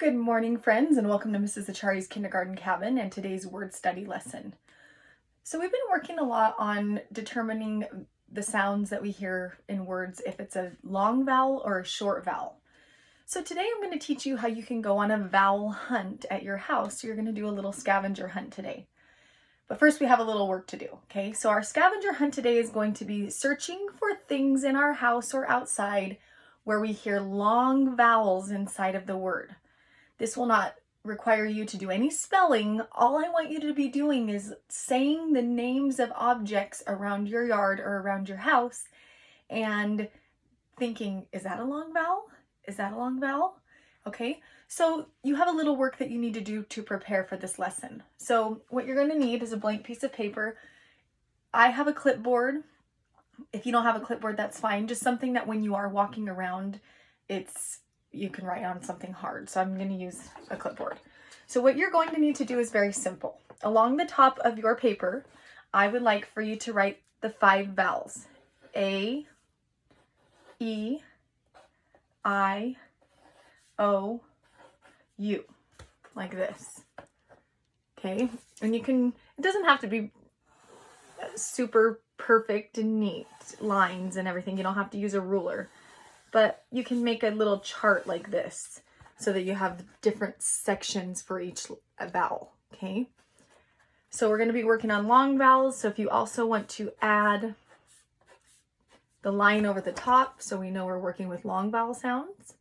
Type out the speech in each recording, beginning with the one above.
Good morning, friends, and welcome to Mrs. Achari's Kindergarten Cabin and today's word study lesson. So we've been working a lot on determining the sounds that we hear in words, if it's a long vowel or a short vowel. So today I'm going to teach you how you can go on a vowel hunt at your house. So you're going to do a little scavenger hunt today. But first we have a little work to do, okay? So our scavenger hunt today is going to be searching for things in our house or outside where we hear long vowels inside of the word. This will not require you to do any spelling. All I want you to be doing is saying the names of objects around your yard or around your house and thinking, is that a long vowel? Is that a long vowel? Okay, so you have a little work that you need to do to prepare for this lesson. So what you're going to need is a blank piece of paper. I have a clipboard. If you don't have a clipboard, that's fine. Just something that when you are walking around, you can write on something hard. So I'm going to use a clipboard. So what you're going to need to do is very simple. Along the top of your paper, I would like for you to write the 5 vowels. A, E, I, O, U, like this. Okay, and it doesn't have to be super perfect and neat lines and everything. You don't have to use a ruler. But you can make a little chart like this so that you have different sections for each vowel, okay? So we're going to be working on long vowels. So if you also want to add the line over the top so we know we're working with long vowel sounds,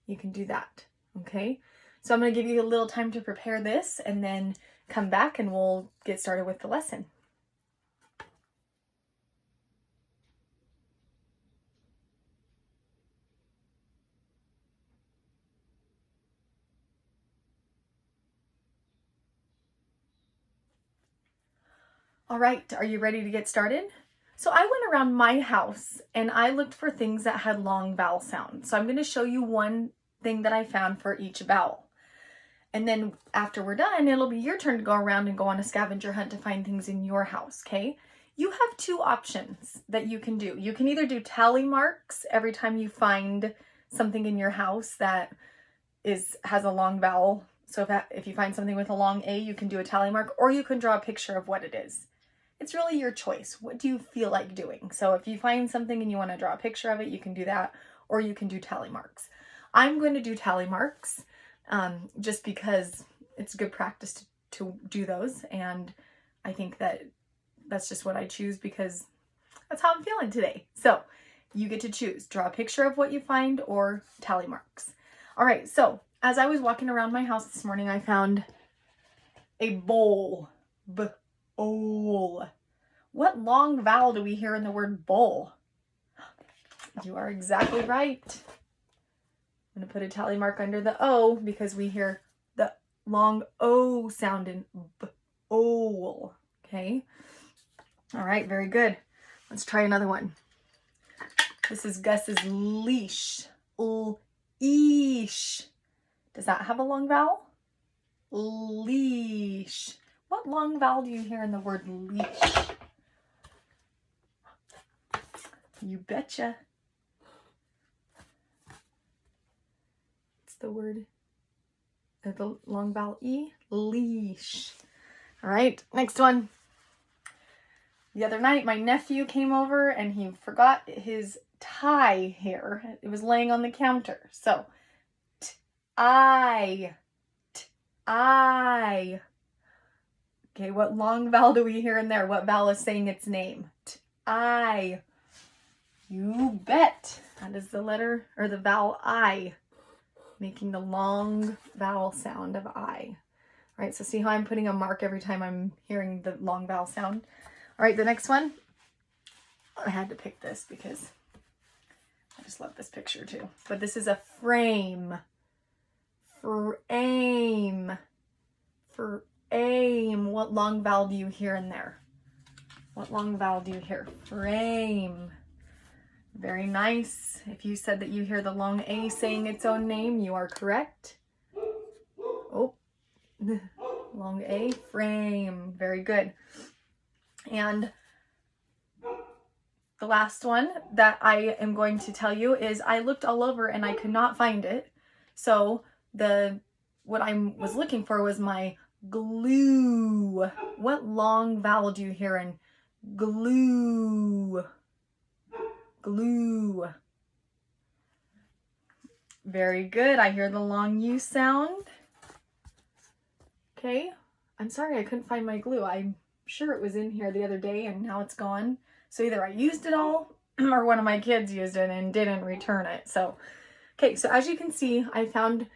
you can do that, okay? So I'm going to give you a little time to prepare this and then come back and we'll get started with the lesson. All right, are you ready to get started? So I went around my house and I looked for things that had long vowel sounds. So I'm going to show you one thing that I found for each vowel. And then after we're done, it'll be your turn to go around and go on a scavenger hunt to find things in your house, okay? You have 2 options that you can do. You can either do tally marks every time you find something in your house that has a long vowel. So if you find something with a long A, you can do a tally mark, or you can draw a picture of what it is. It's really your choice. What do you feel like doing? So if you find something and you want to draw a picture of it, you can do that, or you can do tally marks. I'm going to do tally marks just because it's good practice to do those, and I think that's just what I choose because that's how I'm feeling today. So you get to choose. Draw a picture of what you find or tally marks. All right, so as I was walking around my house this morning, I found a bowl. Bowl. What long vowel do we hear in the word bowl? You are exactly right. I'm going to put a tally mark under the O because we hear the long O sound in bowl. Okay. All right, very good. Let's try another one. This is Gus's leash. Leash. Does that have a long vowel? Leash. What long vowel do you hear in the word leash? You betcha. It's the word, the long vowel E, leash. All right, next one. The other night, my nephew came over and he forgot his tie here. It was laying on the counter. So, I. Okay, what long vowel do we hear in there? What vowel is saying its name? I. You bet. That is the letter or the vowel I, making the long vowel sound of I. All right, so see how I'm putting a mark every time I'm hearing the long vowel sound? All right, the next one. I had to pick this because I just love this picture too. But this is a frame. Frame. Frame. What long vowel do you hear in there? What long vowel do you hear? Frame. Very nice. If you said that you hear the long A saying its own name, you are correct. Oh, long A, frame. Very good. And the last one that I am going to tell you is I looked all over and I could not find it. So what I was looking for was my glue. What long vowel do you hear in glue? Glue. Very good. I hear the long U sound. Okay. I'm sorry I couldn't find my glue. I'm sure it was in here the other day and now it's gone. So either I used it all or one of my kids used it and didn't return it. So, okay. So as you can see, I found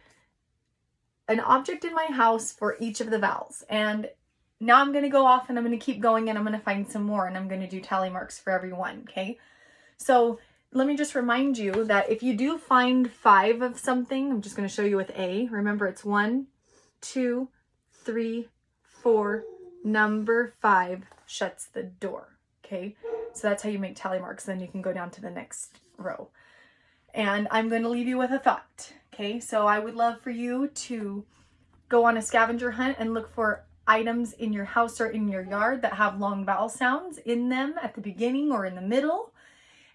an object in my house for each of the vowels. And now I'm going to go off and I'm going to keep going and I'm going to find some more and I'm going to do tally marks for every one. Okay. So let me just remind you that if you do find 5 of something, I'm just going to show you with A. Remember, it's 1, 2, 3, 4. Number 5 shuts the door. Okay. So that's how you make tally marks. Then you can go down to the next row. And I'm going to leave you with a thought. Okay, so I would love for you to go on a scavenger hunt and look for items in your house or in your yard that have long vowel sounds in them at the beginning or in the middle,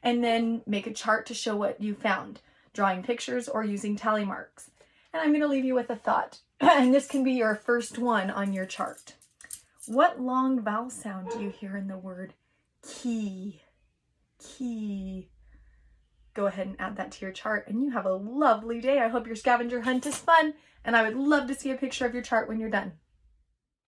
and then make a chart to show what you found, drawing pictures or using tally marks. And I'm going to leave you with a thought, and this can be your first one on your chart. What long vowel sound do you hear in the word key? Key. Go ahead and add that to your chart and you have a lovely day. I hope your scavenger hunt is fun and I would love to see a picture of your chart when you're done.